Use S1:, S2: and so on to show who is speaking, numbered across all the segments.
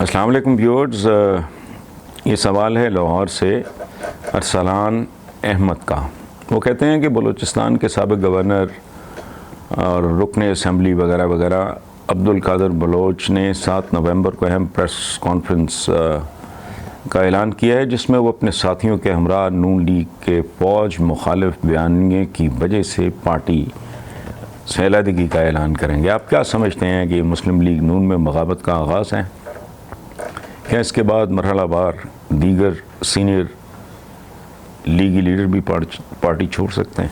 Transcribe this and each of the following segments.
S1: السلام علیکم ویورز، یہ سوال ہے لاہور سے ارسلان احمد کا۔ وہ کہتے ہیں کہ بلوچستان کے سابق گورنر اور رکن اسمبلی وغیرہ وغیرہ عبدالقادر بلوچ نے 7 نومبر کو اہم پریس کانفرنس کا اعلان کیا ہے، جس میں وہ اپنے ساتھیوں کے ہمراہ نون لیگ کے فوج مخالف بیانیے کی وجہ سے پارٹی سے علیحدگی کا اعلان کریں گے۔ آپ کیا سمجھتے ہیں کہ مسلم لیگ نون میں بغاوت کا آغاز ہے؟ کیا اس کے بعد مرحلہ وار دیگر سینئر لیگی لیڈر بھی پارٹی چھوڑ سکتے ہیں؟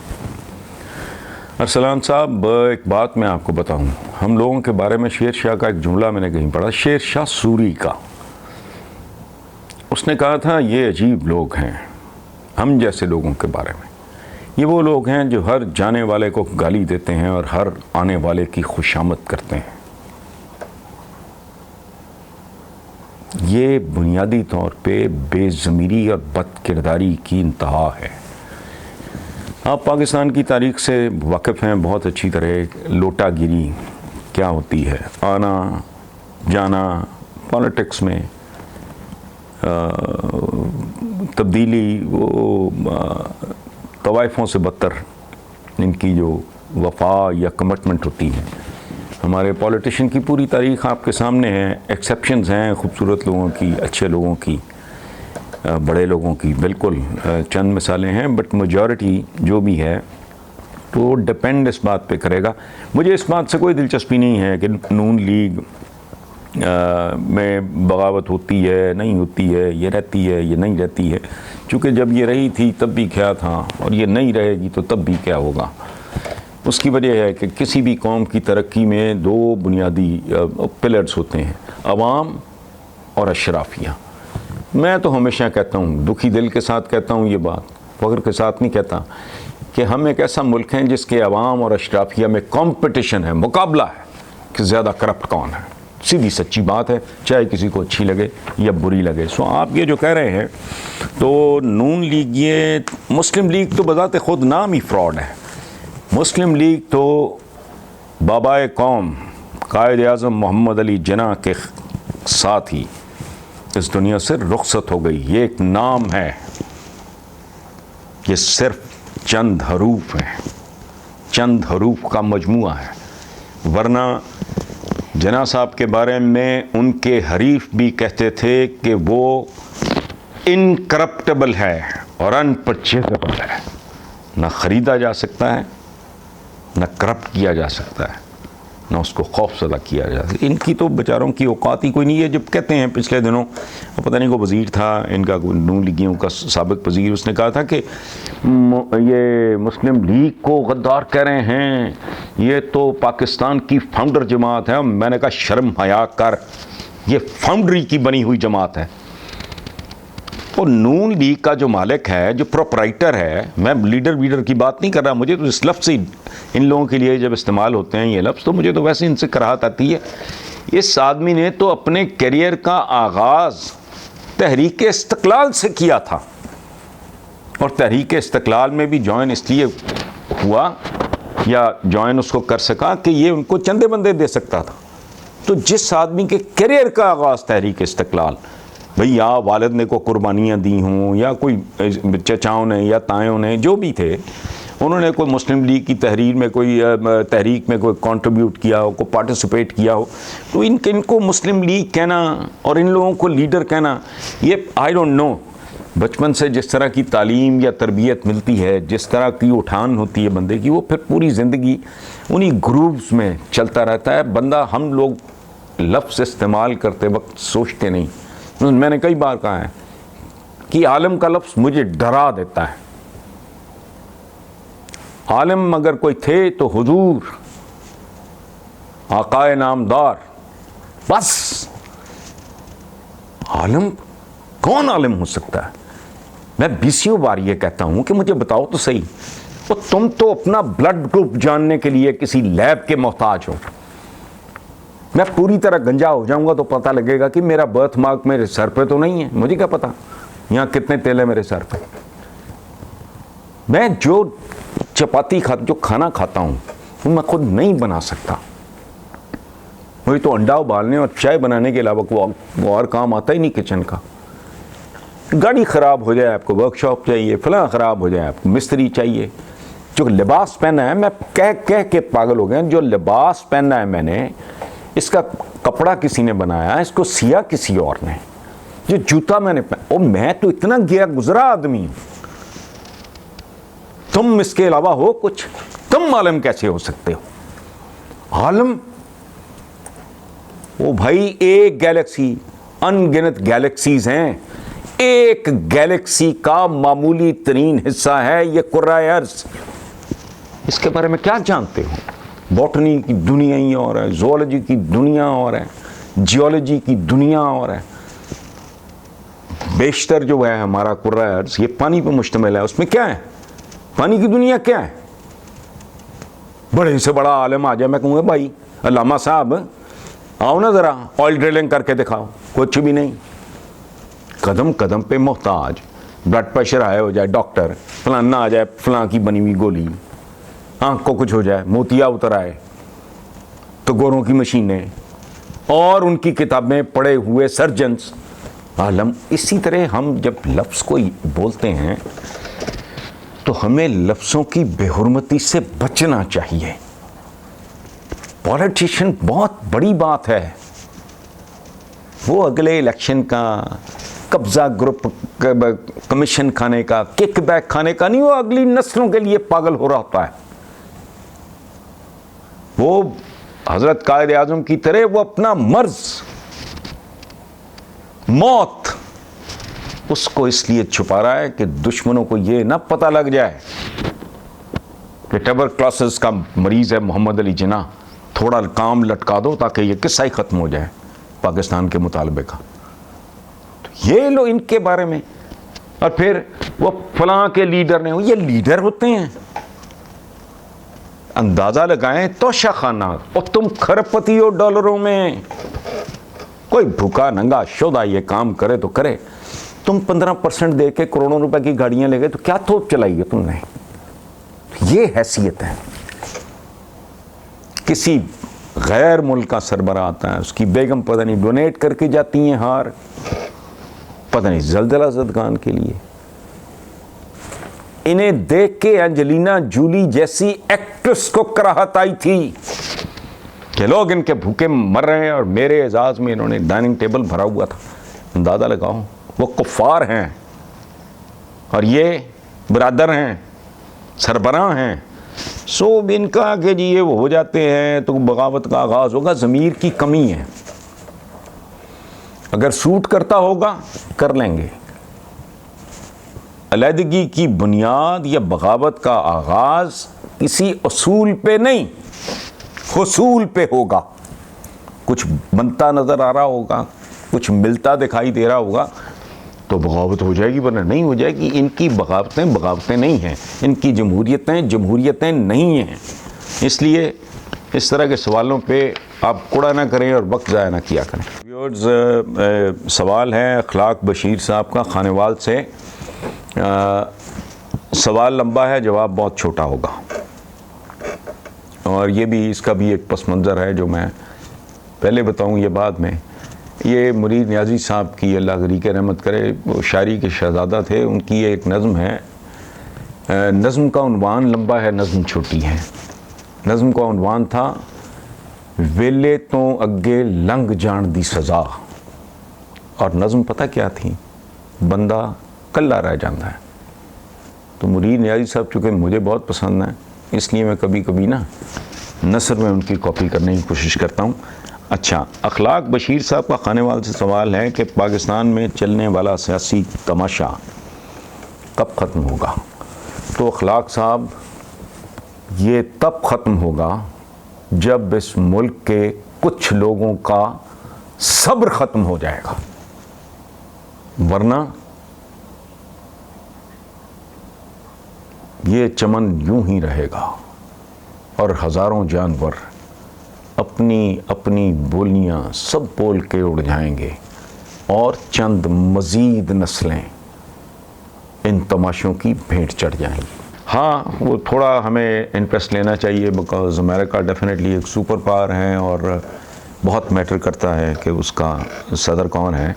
S1: ارسلان صاحب، ایک بات میں آپ کو بتاؤں، ہم لوگوں کے بارے میں شیر شاہ کا ایک جملہ میں نے کہیں پڑھا، شیر شاہ سوری کا۔ اس نے کہا تھا یہ عجیب لوگ ہیں ہم جیسے لوگوں کے بارے میں، یہ وہ لوگ ہیں جو ہر جانے والے کو گالی دیتے ہیں اور ہر آنے والے کی خوشامد کرتے ہیں۔ یہ بنیادی طور پہ بے ضمیری اور بد کرداری کی انتہا ہے۔ آپ پاکستان کی تاریخ سے واقف ہیں بہت اچھی طرح، لوٹا گیری کیا ہوتی ہے، آنا جانا پالیٹکس میں تبدیلی، وہ طوائفوں سے بدتر ان کی جو وفا یا کمٹمنٹ ہوتی ہے۔ ہمارے پولیٹیشین کی پوری تاریخ آپ کے سامنے ہے، ایکسیپشنز ہیں خوبصورت لوگوں کی، اچھے لوگوں کی، بڑے لوگوں کی، بالکل چند مثالیں ہیں، بٹ میجورٹی جو بھی ہے تو ڈپینڈ اس بات پہ کرے گا۔ مجھے اس بات سے کوئی دلچسپی نہیں ہے کہ نون لیگ میں بغاوت ہوتی ہے نہیں ہوتی ہے، یہ رہتی ہے یہ نہیں رہتی ہے، چونکہ جب یہ رہی تھی تب بھی کیا تھا اور یہ نہیں رہے گی تو تب بھی کیا ہوگا۔ اس کی وجہ ہے کہ کسی بھی قوم کی ترقی میں 2 بنیادی پلرز ہوتے ہیں، عوام اور اشرافیہ۔ میں تو ہمیشہ کہتا ہوں، دکھی دل کے ساتھ کہتا ہوں یہ بات، فخر کے ساتھ نہیں کہتا، کہ ہم ایک ایسا ملک ہیں جس کے عوام اور اشرافیہ میں کمپٹیشن ہے، مقابلہ ہے کہ زیادہ کرپٹ کون ہے۔ سیدھی سچی بات ہے، چاہے کسی کو اچھی لگے یا بری لگے۔ سو آپ یہ جو کہہ رہے ہیں تو نون لیگ، یہ مسلم لیگ تو بذات خود نام ہی فراڈ ہے۔ مسلم لیگ تو بابائے قوم قائد اعظم محمد علی جناح کے ساتھ ہی اس دنیا سے رخصت ہو گئی۔ یہ ایک نام ہے، یہ صرف چند حروف ہیں، چند حروف کا مجموعہ ہے۔ ورنہ جناح صاحب کے بارے میں ان کے حریف بھی کہتے تھے کہ وہ انکرپٹیبل ہے اور انپرچیزبل ہے، نہ خریدا جا سکتا ہے، نہ کرپٹ کیا جا سکتا ہے، نہ اس کو خوف زدہ کیا جا سکتا ہے۔ ان کی تو بیچاروں کی اوقات ہی کوئی نہیں ہے۔ جب کہتے ہیں پچھلے دنوں پتہ نہیں کو وزیر تھا ان کا، نون لیگیوں کا سابق وزیر، اس نے کہا تھا کہ یہ مسلم لیگ کو غدار کہہ رہے ہیں، یہ تو پاکستان کی فاؤنڈر جماعت ہے۔ میں نے کہا شرم حیا کر، یہ فاؤنڈری کی بنی ہوئی جماعت ہے۔ اور نون لیگ کا جو مالک ہے، جو پروپرائٹر ہے، میں لیڈر کی بات نہیں کر رہا، مجھے تو اس لفظ سے ان لوگوں کے لیے جب استعمال ہوتے ہیں یہ لفظ تو مجھے تو ویسے ان سے کراہت آتی ہے۔ اس آدمی نے تو اپنے کیریئر کا آغاز تحریک استقلال سے کیا تھا، اور تحریک استقلال میں بھی جوائن اس لیے ہوا یا جوائن اس کو کر سکا کہ یہ ان کو چندے بندے دے سکتا تھا۔ تو جس آدمی کے کیریئر کا آغاز تحریک استقلال، بھئی یا والد نے کو قربانیاں دی ہوں یا کوئی چچاؤں نے یا تائوں نے جو بھی تھے، انہوں نے کوئی مسلم لیگ کی تحریر میں کوئی تحریک میں کوئی کنٹریبیوٹ کیا ہو، کوئی پارٹیسپیٹ کیا ہو، تو ان کو مسلم لیگ کہنا اور ان لوگوں کو لیڈر کہنا، یہ آئی ڈونٹ نو، بچپن سے جس طرح کی تعلیم یا تربیت ملتی ہے، جس طرح کی اٹھان ہوتی ہے بندے کی، وہ پھر پوری زندگی انہی گروپس میں چلتا رہتا ہے۔ بندہ، ہم لوگ لفظ استعمال کرتے وقت سوچتے نہیں۔ میں نے کئی بار کہا ہے کہ عالم کا لفظ مجھے ڈرا دیتا ہے۔ عالم اگر کوئی تھے تو حضور آقائے نامدار، بس۔ عالم کون عالم ہو سکتا ہے؟ میں 20 بار یہ کہتا ہوں کہ مجھے بتاؤ تو صحیح، وہ تم تو اپنا بلڈ گروپ جاننے کے لیے کسی لیب کے محتاج ہو۔ میں پوری طرح گنجا ہو جاؤں گا تو پتہ لگے گا کہ میرا برتھ مارک میرے سر پہ تو نہیں ہے، مجھے کیا پتا یہاں کتنے تیل ہے میرے سر پہ۔ میں جو چپاتی جو کھانا کھاتا ہوں وہ میں خود نہیں بنا سکتا، وہی تو انڈا ابالنے اور چائے بنانے کے علاوہ وہ اور کام آتا ہی نہیں کچن کا. گاڑی خراب ہو جائے آپ کو ورک شاپ چاہیے, فلاں خراب ہو جائے آپ کو مستری چاہیے. جو لباس پہنا ہے, میں کہہ کے پاگل ہو گئے, جو لباس پہنا ہے میں نے, اس کا کپڑا کسی نے بنایا, اس کو سیا کسی اور نے. جو جوتا میں نے پہنا, میں تو اتنا گیا گزرا آدمی ہوں. تم اس کے علاوہ ہو کچھ؟ تم عالم کیسے ہو سکتے ہو عالم؟ وہ بھائی ایک گیلیکسی, ان گنت گیلیکسیز ہیں, ایک گیلیکسی کا معمولی ترین حصہ ہے یہ کرۂ ارض. اس کے بارے میں کیا جانتے ہو؟ باٹنی کی دنیا ہی اور ہے, زوالوجی کی دنیا اور ہے, جیولوجی کی دنیا اور ہے. بیشتر جو ہے ہمارا کرۂ ارض یہ پانی پہ مشتمل ہے. اس میں کیا ہے؟ پانی کی دنیا کیا ہے؟ بڑے سے بڑا عالم آ جائے, میں کہوں گا بھائی علامہ صاحب آؤ نا ذرا آئل ڈرلنگ کر کے دکھاؤ. کچھ بھی نہیں. قدم قدم پہ محتاج, بلڈ پریشر آئے ہو جائے ڈاکٹر, فلانا آ جائے فلاں کی بنی ہوئی گولی, آنکھ کو کچھ ہو جائے موتیا اتر آئے تو گوروں کی مشینیں اور ان کی کتابیں پڑھے ہوئے سرجنز. عالم. اسی طرح ہم جب لفظ کو بولتے ہیں تو ہمیں لفظوں کی بے حرمتی سے بچنا چاہیے. پولیٹیشین بہت بڑی بات ہے. وہ اگلے الیکشن کا قبضہ گروپ کمیشن کھانے کا, کک بیک کھانے کا نہیں, وہ اگلی نسلوں کے لیے پاگل ہو رہا ہوتا ہے. وہ حضرت قائد اعظم کی طرح وہ اپنا مرض موت اس کو اس لیے چھپا رہا ہے کہ دشمنوں کو یہ نہ پتہ لگ جائے کہ ٹیبرکلوسس کا مریض ہے محمد علی جناح, تھوڑا کام لٹکا دو تاکہ یہ قصہ ہی ختم ہو جائے پاکستان کے مطالبے کا. تو یہ لو ان کے بارے میں, اور پھر وہ فلاں کے لیڈر نے, یہ لیڈر ہوتے ہیں. اندازہ لگائیں توشہ خانہ, اور تم کھرپتی ہو ڈالروں میں. کوئی بھوکا ننگا شودہ یہ کام کرے تو کرے, تم 15% دے کے کروڑوں روپے کی گاڑیاں لے گئے تو کیا توپ چلائی ہے تم نے؟ یہ حیثیت ہے. کسی غیر ملک کا سربراہ آتا ہے, اس کی بیگم پتہ نہیں ڈونیٹ کر کے جاتی ہیں ہار, پتہ نہیں زلزلہ زدگان کے لیے. انہیں دیکھ کے انجلینا جولی جیسی ایکٹریس کو کراہت آئی تھی کہ لوگ ان کے بھوکے مر رہے ہیں اور میرے اعزاز میں انہوں نے ڈائننگ ٹیبل بھرا ہوا تھا. اندازہ لگاؤ, وہ کفار ہیں اور یہ برادر ہیں, سربراہ ہیں. سو ان کا کہ جی یہ وہ ہو جاتے ہیں تو بغاوت کا آغاز ہوگا. ضمیر کی کمی ہے. اگر سوٹ کرتا ہوگا کر لیں گے. علیحدگی کی بنیاد یا بغاوت کا آغاز کسی اصول پہ نہیں, حصول پہ ہوگا. کچھ بنتا نظر آ رہا ہوگا, کچھ ملتا دکھائی دے رہا ہوگا تو بغاوت ہو جائے گی, ورنہ نہیں ہو جائے گی. ان کی بغاوتیں بغاوتیں نہیں ہیں, ان کی جمہوریتیں جمہوریتیں نہیں ہیں. اس لیے اس طرح کے سوالوں پہ آپ کوڑا نہ کریں اور وقت ضائع نہ کیا کریں. ویورز, سوال ہے اخلاق بشیر صاحب کا خانیوال سے. سوال لمبا ہے, جواب بہت چھوٹا ہوگا, اور یہ بھی اس کا بھی ایک پس منظر ہے جو میں پہلے بتاؤں یہ بعد میں. یہ مرید نیازی صاحب کی, اللہ غریق رحمت کرے, وہ شاعری کے شہزادہ تھے. ان کی ایک نظم ہے, نظم کا عنوان لمبا ہے, نظم چھوٹی ہے. نظم کا عنوان تھا ویلے تو اگے لنگ جان دی سزا. اور نظم پتہ کیا تھی؟ بندہ کلا رہ جاتا ہے. تو مرید نیازی صاحب چونکہ مجھے بہت پسند ہیں, اس لیے میں کبھی کبھی نا نثر میں ان کی کاپی کرنے کی کوشش کرتا ہوں. اچھا, اخلاق بشیر صاحب کا خانیوال سے سوال ہے کہ پاکستان میں چلنے والا سیاسی تماشا کب ختم ہوگا؟ تو اخلاق صاحب, یہ تب ختم ہوگا جب اس ملک کے کچھ لوگوں کا صبر ختم ہو جائے گا, ورنہ یہ چمن یوں ہی رہے گا اور ہزاروں جانور اپنی اپنی بولیاں سب بول کے اڑ جائیں گے, اور چند مزید نسلیں ان تماشوں کی بھیٹ چڑھ جائیں گی. ہاں, وہ تھوڑا ہمیں انٹرسٹ لینا چاہیے, بیکاز امریکہ ڈیفینیٹلی ایک سپر پاور ہے, اور بہت میٹر کرتا ہے کہ اس کا صدر کون ہے.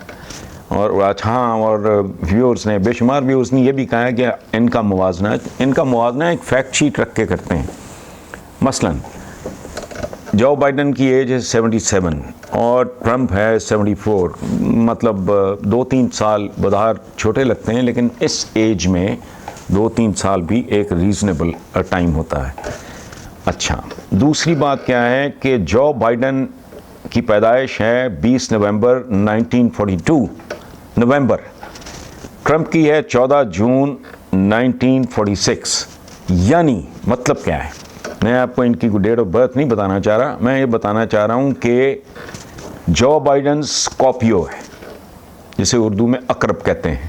S1: اور ہاں، اور ویورز نے، بے شمار ویورز نے یہ بھی کہا ہے کہ ان کا موازنہ ایک فیکٹ شیٹ رکھ کے کرتے ہیں. مثلا جو بائیڈن کی ایج ہے 77 اور ٹرمپ ہے 74، مطلب 2-3 سال بظاہر چھوٹے لگتے ہیں، لیکن اس ایج میں 2-3 سال بھی ایک ریزنیبل ٹائم ہوتا ہے. اچھا، دوسری بات کیا ہے کہ جو بائیڈن کی پیدائش ہے 20 نومبر 1942 نومبر، ٹرمپ کی ہے 14 جون 1946. یعنی مطلب کیا ہے؟ میں آپ کو ان کی ڈیٹ آف برتھ نہیں بتانا چاہ رہا، میں یہ بتانا چاہ رہا ہوں کہ جو بائیڈن اسکارپیو ہے، جسے اردو میں عقرب کہتے ہیں،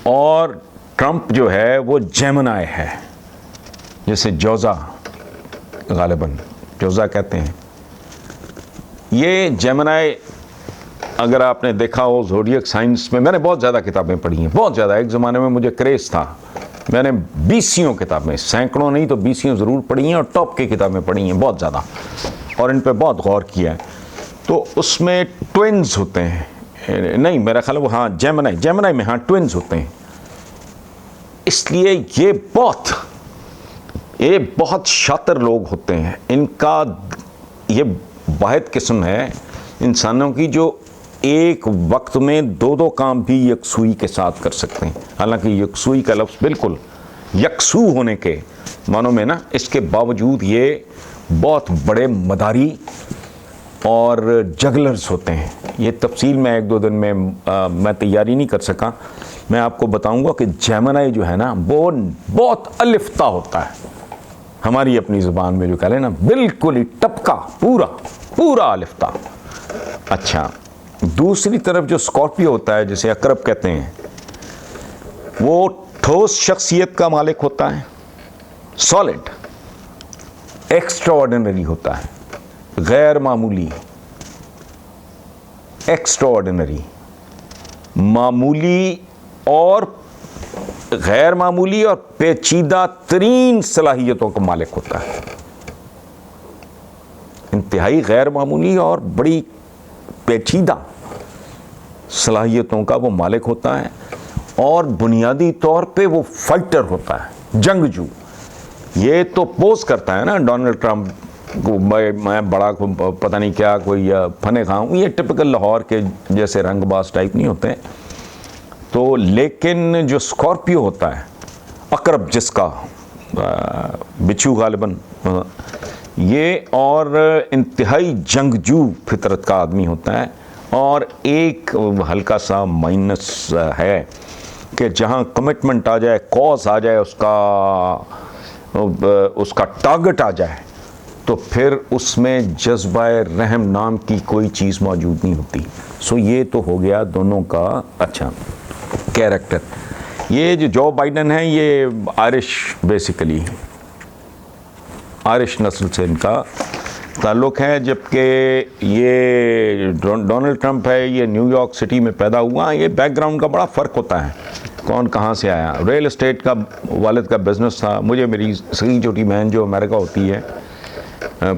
S1: اور ٹرمپ جو ہے وہ جیمنائی ہے، جسے جوزا غالباً جوزا کہتے ہیں. یہ جیمنائی، اگر آپ نے دیکھا ہو زوڈیک سائنس میں نے بہت زیادہ کتابیں پڑھی ہیں، بہت زیادہ. ایک زمانے میں مجھے کریز تھا، میں نے 20 کتابیں، سینکڑوں نہیں تو 20 ضرور پڑھی ہیں، اور ٹاپ کی کتابیں پڑھی ہیں بہت زیادہ، اور ان پہ بہت غور کیا ہے. تو اس میں ٹوئنز ہوتے ہیں، نہیں میرا خیال ہے وہ، ہاں جیمنائی میں ہاں ٹوئنز ہوتے ہیں. اس لیے یہ بہت شاطر لوگ ہوتے ہیں. ان کا یہ واحد قسم ہے انسانوں کی جو ایک وقت میں 2 کام بھی یکسوئی کے ساتھ کر سکتے ہیں. حالانکہ یکسوئی کا لفظ بالکل یکسو ہونے کے معنوں میں نا، اس کے باوجود یہ بہت بڑے مداری اور جگلرز ہوتے ہیں. یہ تفصیل میں 1-2 دن میں تیاری نہیں کر سکا. میں آپ کو بتاؤں گا کہ جیمنائی جو ہے نا وہ بہت الفتہ ہوتا ہے، ہماری اپنی زبان میں جو کہہ لیں نا، بالکل ہی ٹپکا، پورا الفتہ. اچھا، دوسری طرف جو اسکارپیو ہوتا ہے، جسے عقرب کہتے ہیں، وہ ٹھوس شخصیت کا مالک ہوتا ہے، سالڈ، ایکسٹرا آرڈینری ہوتا ہے، غیر معمولی، ایکسٹرا آرڈینری، معمولی اور غیر معمولی اور پیچیدہ ترین صلاحیتوں کا مالک ہوتا ہے. انتہائی غیر معمولی اور بڑی پیچیدہ صلاحیتوں کا وہ مالک ہوتا ہے، اور بنیادی طور پہ وہ فائٹر ہوتا ہے، جنگجو. یہ تو پوز کرتا ہے نا ڈونلڈ ٹرمپ کو، میں بڑا پتہ نہیں کیا کوئی فن خواہ ہوں. یہ ٹپکل لاہور کے جیسے رنگ باز ٹائپ نہیں ہوتے. تو لیکن جو اسکارپیو ہوتا ہے، عقرب جس کا بچھو غالباً، یہ اور انتہائی جنگجو فطرت کا آدمی ہوتا ہے. اور ایک ہلکا سا مائنس ہے کہ جہاں کمٹمنٹ آ جائے، کوز آ جائے، اس کا ٹارگٹ آ جائے، تو پھر اس میں جذبہ رحم نام کی کوئی چیز موجود نہیں ہوتی. سو یہ تو ہو گیا دونوں کا اچھا کیریکٹر. یہ جو بائیڈن ہے یہ آئرش، بیسیکلی آئرش نسل سے ان کا تعلق ہے، جبکہ یہ ڈونلڈ ٹرمپ ہے یہ نیو یارک سٹی میں پیدا ہوا. یہ بیک گراؤنڈ کا بڑا فرق ہوتا ہے، کون کہاں سے آیا. ریل اسٹیٹ کا والد کا بزنس تھا. مجھے میری سگی چھوٹی بہن جو امریکہ ہوتی ہے،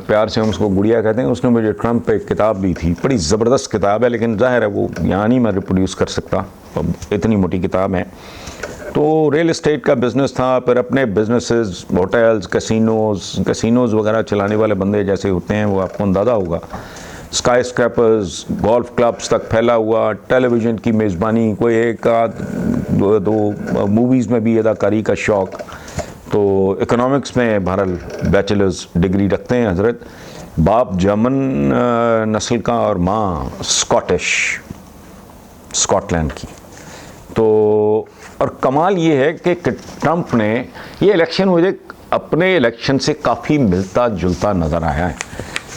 S1: پیار سے ہم اس کو گڑیا کہتے ہیں، اس نے مجھے ٹرمپ پہ ایک کتاب دی تھی. بڑی زبردست کتاب ہے، لیکن ظاہر ہے وہ یہاں نہیں میں ریپروڈیوس کر سکتا، اتنی موٹی کتاب ہے. تو ریل اسٹیٹ کا بزنس تھا، پھر اپنے بزنسز، ہوٹلز، کسینوز وغیرہ چلانے والے بندے جیسے ہوتے ہیں، وہ آپ کو اندازہ ہوگا. اسکائی اسکریپرز، گولف کلبز تک پھیلا ہوا، ٹیلی ویژن کی میزبانی، کوئی ایک دو موویز میں بھی اداکاری کا شوق. تو اکنامکس میں بہرحال بیچلرز ڈگری رکھتے ہیں حضرت. باپ جرمن نسل کا اور ماں اسکاٹ لینڈ کی. تو اور کمال یہ ہے کہ ٹرمپ نے یہ الیکشن مجھے اپنے الیکشن سے کافی ملتا جلتا نظر آیا ہے.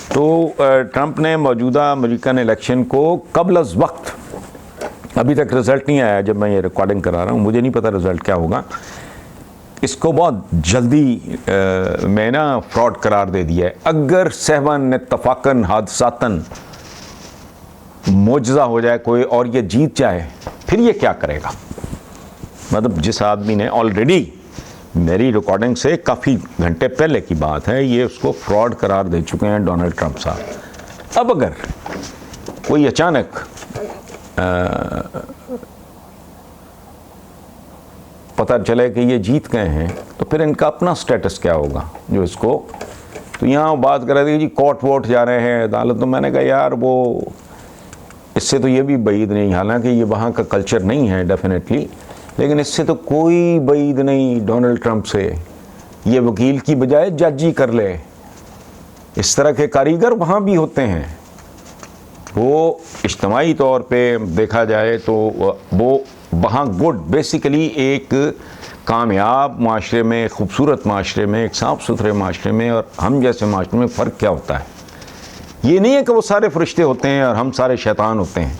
S1: تو ٹرمپ نے موجودہ امریکن الیکشن کو قبل از وقت، ابھی تک رزلٹ نہیں آیا جب میں یہ ریکارڈنگ کرا رہا ہوں، مجھے نہیں پتا رزلٹ کیا ہوگا، اس کو بہت جلدی میں نا فراڈ قرار دے دیا ہے. اگر سہواً اتفاقاً حادثاتاً معجزہ ہو جائے کوئی اور یہ جیت جائے، پھر یہ کیا کرے گا؟ مطلب جس آدمی نے آلریڈی، میری ریکارڈنگ سے کافی گھنٹے پہلے کی بات ہے، یہ اس کو فراڈ قرار دے چکے ہیں ڈونلڈ ٹرمپ صاحب. اب اگر کوئی اچانک پتہ چلے کہ یہ جیت گئے ہیں تو پھر ان کا اپنا سٹیٹس کیا ہوگا جو اس کو. تو یہاں بات کر رہے تھے جی کورٹ ووٹ جا رہے ہیں عدالت. تو میں نے کہا یار وہ اس سے تو یہ بھی بعید نہیں, حالانکہ یہ وہاں کا کلچر نہیں ہے ڈیفینیٹلی, لیکن اس سے تو کوئی بعید نہیں ڈونلڈ ٹرمپ سے. یہ وکیل کی بجائے جج ہی کر لے. اس طرح کے کاریگر وہاں بھی ہوتے ہیں. وہ اجتماعی طور پہ دیکھا جائے تو وہ وہاں گڈ بیسیکلی ایک کامیاب معاشرے میں, خوبصورت معاشرے میں, ایک صاف ستھرے معاشرے میں اور ہم جیسے معاشرے میں فرق کیا ہوتا ہے. یہ نہیں ہے کہ وہ سارے فرشتے ہوتے ہیں اور ہم سارے شیطان ہوتے ہیں,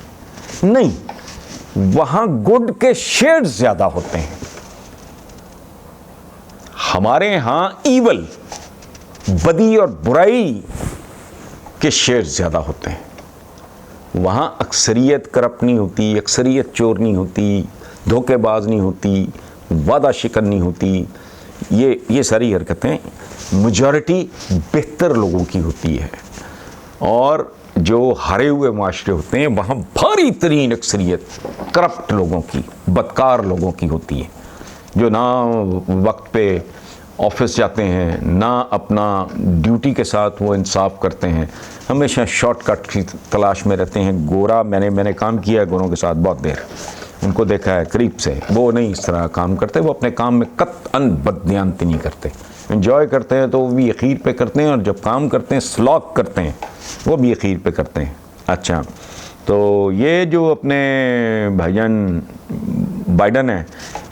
S1: نہیں, وہاں گڈ کے شیڈز زیادہ ہوتے ہیں. ہمارے ہاں ایول, بدی اور برائی کے شیڈز زیادہ ہوتے ہیں. وہاں اکثریت کرپٹ نہیں ہوتی, اکثریت چور نہیں ہوتی, دھوکے باز نہیں ہوتی, وعدہ شکن نہیں ہوتی. یہ ساری حرکتیں میجورٹی بہتر لوگوں کی ہوتی ہے. اور جو ہارے ہوئے معاشرے ہوتے ہیں وہاں بھاری ترین اکثریت کرپٹ لوگوں کی, بدکار لوگوں کی ہوتی ہے, جو نہ وقت پہ آفس جاتے ہیں, نہ اپنا ڈیوٹی کے ساتھ وہ انصاف کرتے ہیں, ہمیشہ شارٹ کٹ کی تلاش میں رہتے ہیں. گورا میں نے کام کیا ہے گوروں کے ساتھ بہت دیر, ان کو دیکھا ہے قریب سے. وہ نہیں اس طرح کام کرتے, وہ اپنے کام میں قطعاً بددیانتی نہیں کرتے. انجوائے کرتے ہیں تو وہ بھی اخیر پہ کرتے ہیں, اور جب کام کرتے ہیں سلاک کرتے ہیں وہ بھی اخیر پہ کرتے ہیں. اچھا, تو یہ جو اپنے بھائی جان بائیڈن ہیں,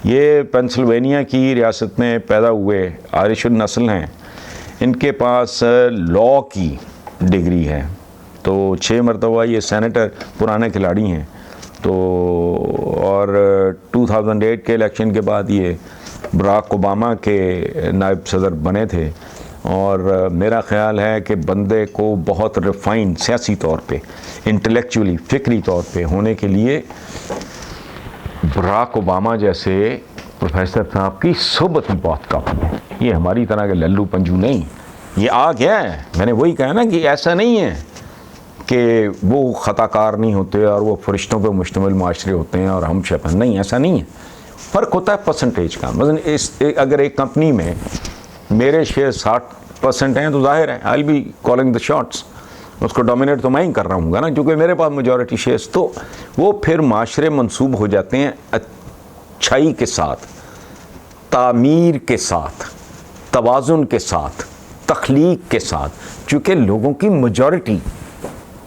S1: یہ پینسلوینیا کی ریاست میں پیدا ہوئے آئرش النسل ہیں. ان کے پاس لاء کی ڈگری ہے, تو 6 مرتبہ یہ سینیٹر, پرانے کھلاڑی ہیں. تو اور 2008 کے الیکشن کے بعد یہ براک اوباما کے نائب صدر بنے تھے. اور میرا خیال ہے کہ بندے کو بہت ریفائن سیاسی طور پہ, انٹلیکچولی, فکری طور پہ ہونے کے لیے براک اوباما جیسے پروفیسر صاحب کی صحبت بھی بہت کافی ہے. یہ ہماری طرح کے للو پنجو نہیں. یہ آ گیا ہے, میں نے وہی کہا نا کہ ایسا نہیں ہے کہ وہ خطا کار نہیں ہوتے اور وہ فرشتوں پہ مشتمل معاشرے ہوتے ہیں اور ہم شیطان, نہیں, ایسا نہیں ہے. فرق ہوتا ہے پرسنٹیج کا. مثلا اگر ایک کمپنی میں میرے شیئر 60% ہیں تو ظاہر ہے آئی بی کالنگ دا شاٹس, اس کو ڈومینیٹ تو میں ہی کر رہا ہوں گا نا, کیونکہ میرے پاس میجورٹی شیئرس. تو وہ پھر معاشرے منسوب ہو جاتے ہیں اچھائی کے ساتھ, تعمیر کے ساتھ, توازن کے ساتھ, تخلیق کے ساتھ, چونکہ لوگوں کی میجورٹی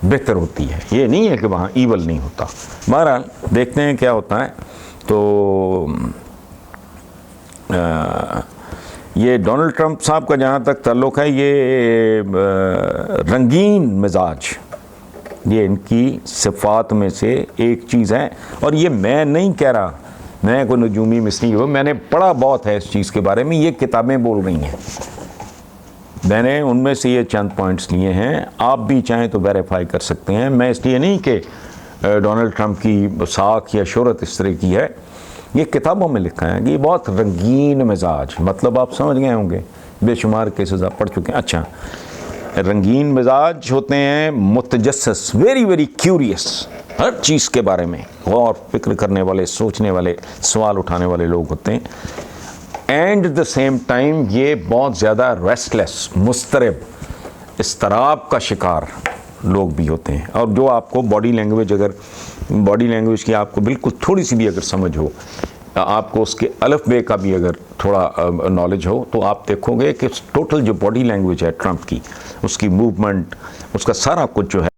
S1: بہتر ہوتی ہے. یہ نہیں ہے کہ وہاں ایول نہیں ہوتا. بہرحال دیکھتے ہیں کیا ہوتا ہے. تو یہ ڈونلڈ ٹرمپ صاحب کا جہاں تک تعلق ہے, یہ رنگین مزاج, یہ ان کی صفات میں سے ایک چیز ہے. اور یہ میں نہیں کہہ رہا, میں کوئی نجومی مصری ہوں, میں نے پڑھا بہت ہے اس چیز کے بارے میں, یہ کتابیں بول رہی ہیں. میں نے ان میں سے یہ چند پوائنٹس لیے ہیں, آپ بھی چاہیں تو ویریفائی کر سکتے ہیں. میں اس لیے نہیں کہ ڈونلڈ ٹرمپ کی ساکھ یا شہرت اس طرح کی ہے, یہ کتابوں میں لکھا ہے کہ یہ بہت رنگین مزاج, مطلب آپ سمجھ گئے ہوں گے, بے شمار کیسز آپ پڑھ چکے ہیں. اچھا, رنگین مزاج ہوتے ہیں, متجسس, ویری ویری کیوریس, ہر چیز کے بارے میں غور فکر کرنے والے, سوچنے والے, سوال اٹھانے والے لوگ ہوتے ہیں. اینڈ دا سیم ٹائم یہ بہت زیادہ ریسٹلیس, مضطرب, اضطراب کا شکار لوگ بھی ہوتے ہیں. اور جو آپ کو باڈی لینگویج, اگر باڈی لینگویج کی آپ کو بالکل تھوڑی سی بھی اگر سمجھ ہو, آپ کو اس کے الف بے کا بھی اگر تھوڑا نالج ہو, تو آپ دیکھو گے کہ ٹوٹل جو باڈی لینگویج ہے ٹرمپ کی, اس کی موومنٹ, اس کا سارا کچھ جو ہے